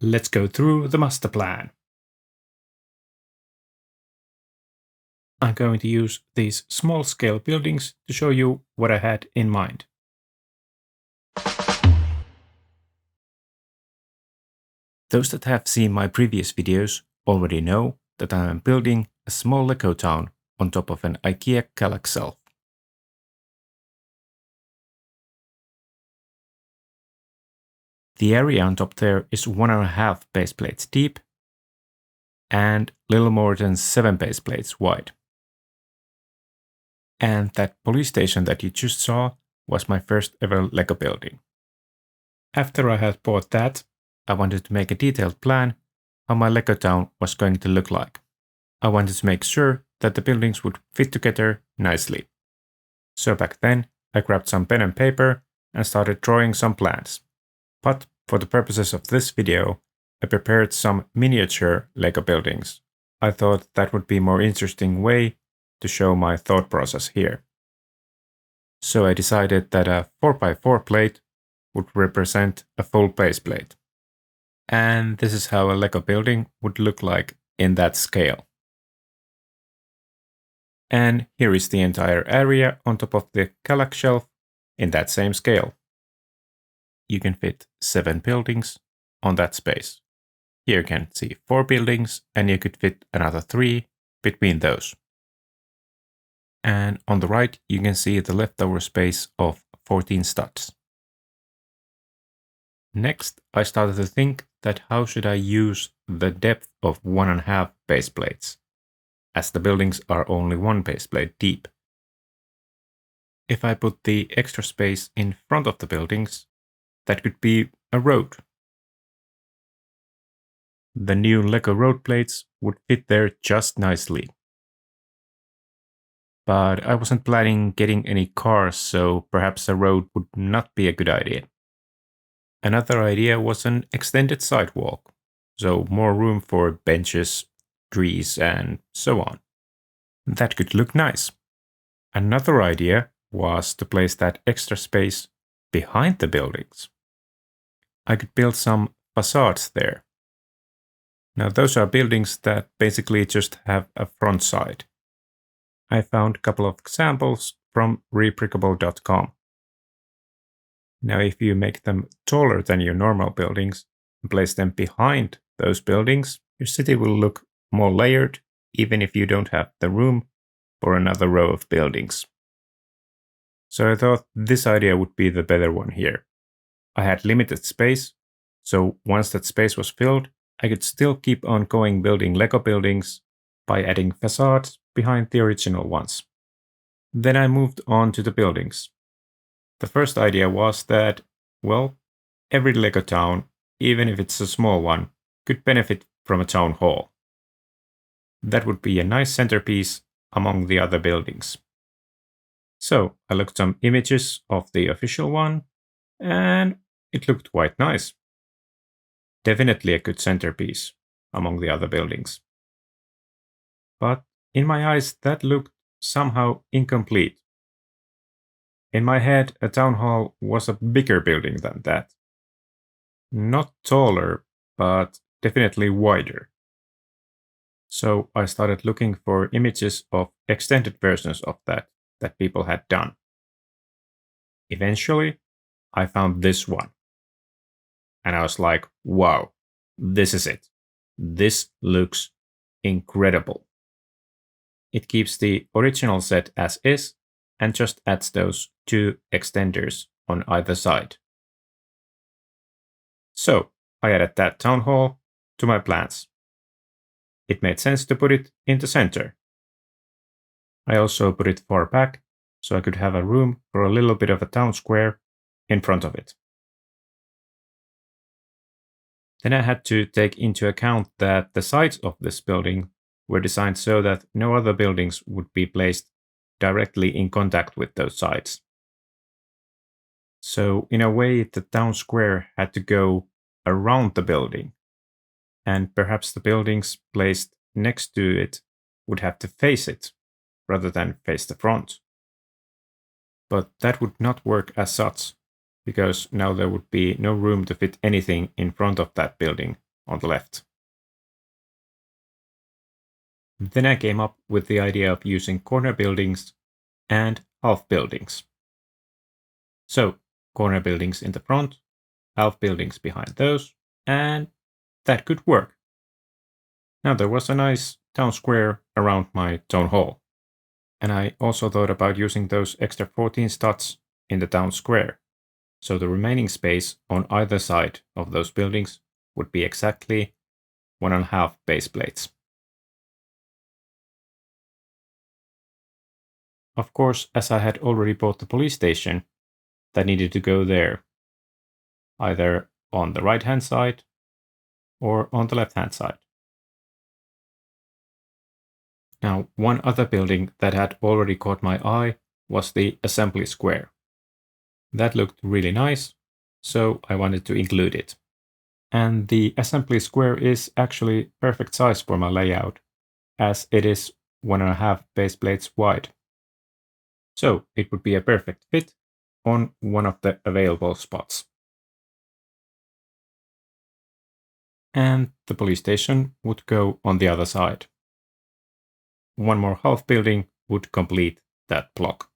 Let's go through the master plan. I'm going to use these small scale buildings to show you what I had in mind. Those that have seen my previous videos already know that I am building a small Lego town on top of an IKEA Kallax shelf. The area on top there is 1.5 base plates deep and little more than 7 base plates wide. And that police station that you just saw was my first ever Lego building. After I had bought that, I wanted to make a detailed plan how my Lego town was going to look like. I wanted to make sure that the buildings would fit together nicely. So back then, I grabbed some pen and paper and started drawing some plans. But for the purposes of this video, I prepared some miniature Lego buildings. I thought that would be a more interesting way to show my thought process here. So I decided that a 4x4 plate would represent a full base plate. And this is how a Lego building would look like in that scale. And here is the entire area on top of the Kallax shelf in that same scale. You can fit 7 buildings on that space. Here you can see 4 buildings and you could fit another 3 between those. And on the right you can see the leftover space of 14 studs. Next, I started to think that how should I use the depth of 1.5 base plates, as the buildings are only 1 base plate deep. If I put the extra space in front of the buildings, that could be a road. The new Lego road plates would fit there just nicely. But I wasn't planning getting any cars, so perhaps a road would not be a good idea. Another idea was an extended sidewalk, so more room for benches, trees, and so on. That could look nice. Another idea was to place that extra space behind the buildings. I could build some facades there. Now those are buildings that basically just have a front side. I found a couple of examples from rebrickable.com. Now if you make them taller than your normal buildings and place them behind those buildings, your city will look more layered, even if you don't have the room for another row of buildings. So I thought this idea would be the better one here. I had limited space, so once that space was filled, I could still keep on going building Lego buildings by adding facades behind the original ones. Then I moved on to the buildings. The first idea was that, well, every Lego town, even if it's a small one, could benefit from a town hall. That would be a nice centerpiece among the other buildings. So I looked some images of the official one, and it looked quite nice. Definitely a good centerpiece among the other buildings. But in my eyes, that looked somehow incomplete. In my head, a town hall was a bigger building than that. Not taller, but definitely wider. So I started looking for images of extended versions of that people had done. Eventually, I found this one. And I was like, wow, this is it. This looks incredible. It keeps the original set as is and just adds those 2 extenders on either side. So I added that town hall to my plans. It made sense to put it in the center. I also put it far back so I could have a room for a little bit of a town square in front of it. Then I had to take into account that the sides of this building were designed so that no other buildings would be placed directly in contact with those sides. So in a way, the town square had to go around the building, and perhaps the buildings placed next to it would have to face it rather than face the front. But that would not work as such, because now there would be no room to fit anything in front of that building on the left. Then I came up with the idea of using corner buildings and half buildings. So, corner buildings in the front, half buildings behind those, and that could work. Now there was a nice town square around my town hall. And I also thought about using those extra 14 studs in the town square. So the remaining space on either side of those buildings would be exactly 1.5 base plates. Of course, as I had already bought the police station, that needed to go there, either on the right hand side or on the left hand side. Now, one other building that had already caught my eye was the assembly square. That looked really nice, so I wanted to include it. And the assembly square is actually perfect size for my layout, as it is 1.5 base plates wide. So it would be a perfect fit on one of the available spots. And the police station would go on the other side. One more half building would complete that block.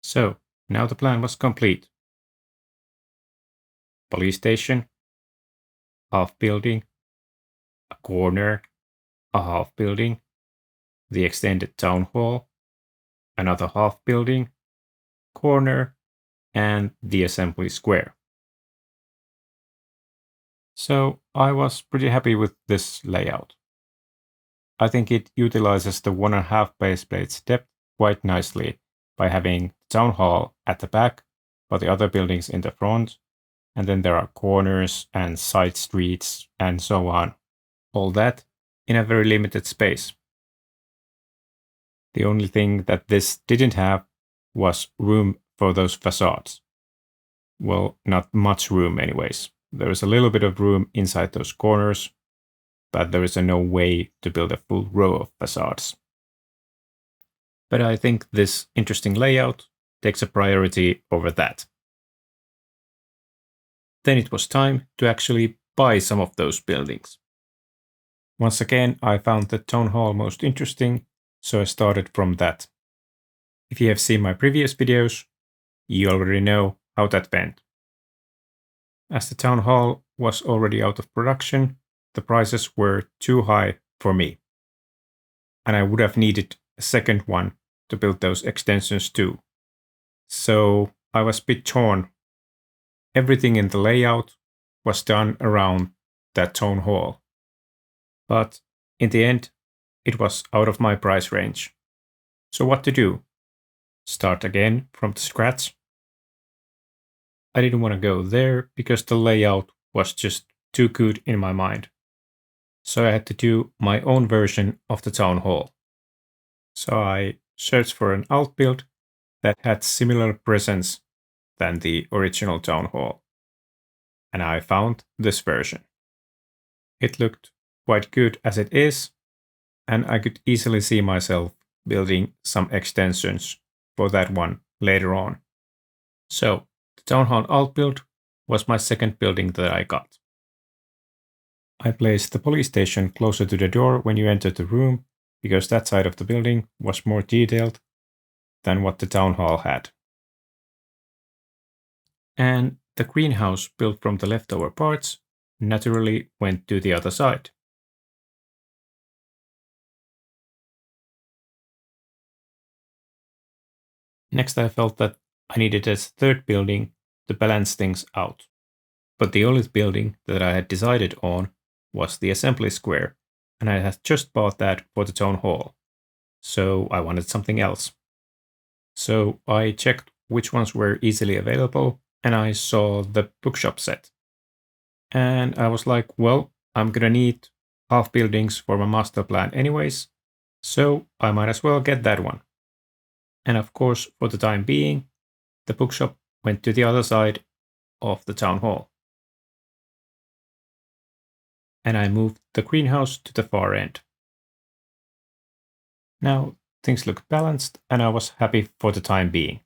So now the plan was complete. Police station, half building, a corner, a half building, the extended town hall, another half building, corner, and the assembly square. So I was pretty happy with this layout. I think it utilizes the 1.5 base plates depth quite nicely by having town hall at the back, but the other buildings in the front, and then there are corners and side streets and so on. All that in a very limited space. The only thing that this didn't have was room for those facades. Well, not much room anyways. There is a little bit of room inside those corners, but there is no way to build a full row of facades. But I think this interesting layout takes a priority over that. Then it was time to actually buy some of those buildings. Once again, I found the town hall most interesting, so I started from that. If you have seen my previous videos, you already know how that went. As the town hall was already out of production, the prices were too high for me. And I would have needed a second one to build those extensions too. So I was a bit torn. Everything in the layout was done around that town hall. But in the end, it was out of my price range. So what to do? Start again from the scratch? I didn't want to go there because the layout was just too good in my mind. So I had to do my own version of the town hall. So I searched for an alt build that had similar presence than the original town hall. And I found this version. It looked quite good as it is, and I could easily see myself building some extensions for that one later on. So the town hall alt build was my second building that I got. I placed the police station closer to the door when you entered the room, because that side of the building was more detailed than what the town hall had. And the greenhouse built from the leftover parts naturally went to the other side. Next, I felt that I needed a third building to balance things out. But the only building that I had decided on was the assembly square, and I had just bought that for the town hall. So I wanted something else. So I checked which ones were easily available, and I saw the bookshop set. And I was like, well, I'm gonna need half buildings for my master plan anyways, so I might as well get that one. And of course, for the time being, the bookshop went to the other side of the town hall. And I moved the greenhouse to the far end. Now things looked balanced, and I was happy for the time being.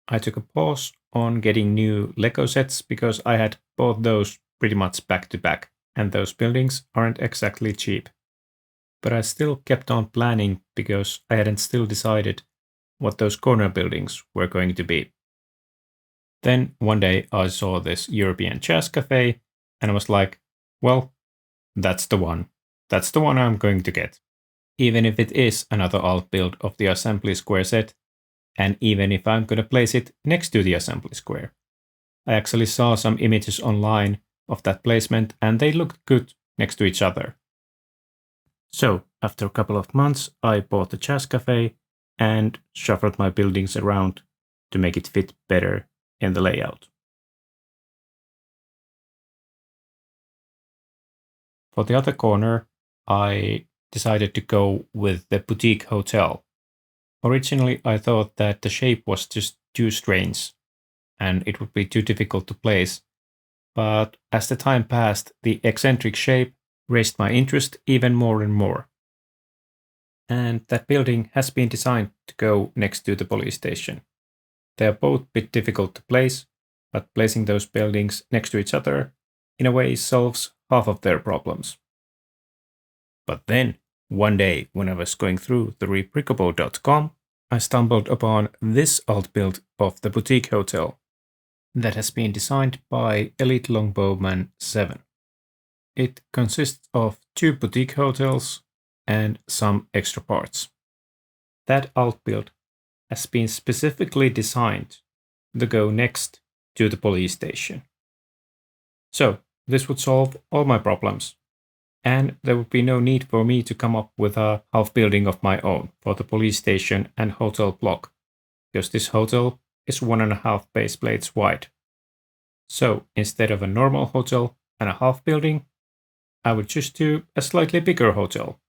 I took a pause on getting new Lego sets because I had bought those pretty much back to back, and those buildings aren't exactly cheap. But I still kept on planning because I hadn't still decided what those corner buildings were going to be. Then one day I saw this European jazz cafe and I was like, well, that's the one. That's the one I'm going to get. Even if it is another alt build of the assembly square set, and even if I'm gonna place it next to the assembly square. I actually saw some images online of that placement and they looked good next to each other. So, after a couple of months, I bought the jazz cafe and shuffled my buildings around to make it fit better in the layout. For the other corner, I decided to go with the boutique hotel. Originally, I thought that the shape was just too strange and it would be too difficult to place, but as the time passed, the eccentric shape raised my interest even more and more. And that building has been designed to go next to the police station. They are both a bit difficult to place, but placing those buildings next to each other in a way solves half of their problems. But then, one day when I was going through the rebrickable.com, I stumbled upon this alt build of the boutique hotel that has been designed by Elite Longbowman 7. It consists of 2 boutique hotels and some extra parts. That alt build has been specifically designed to go next to the police station. So this would solve all my problems, and there would be no need for me to come up with a half building of my own for the police station and hotel block, because this hotel is 1.5 base plates wide. So instead of a normal hotel and a half building, I would just do a slightly bigger hotel.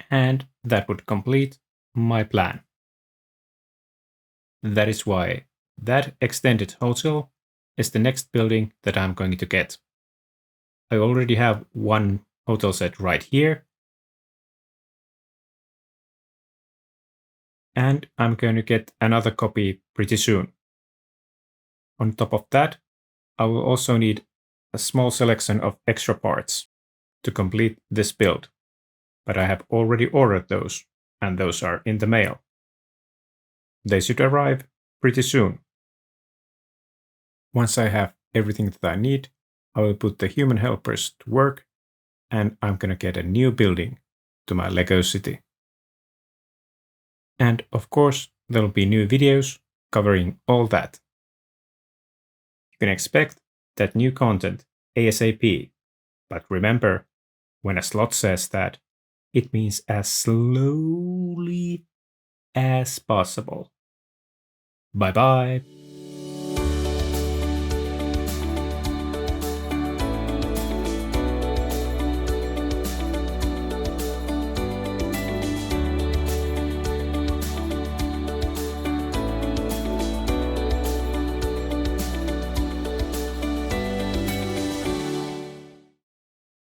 And that would complete my plan. That is why that extended hotel is the next building that I'm going to get. I already have one hotel set right here. And I'm going to get another copy pretty soon. On top of that, I will also need a small selection of extra parts to complete this build. But I have already ordered those, and those are in the mail. They should arrive pretty soon. Once I have everything that I need, I will put the human helpers to work, and I'm gonna get a new building to my Lego city. And of course, there will be new videos covering all that. You can expect that new content ASAP, but remember, when a Sloth says that, it means as slowly as possible. Bye bye.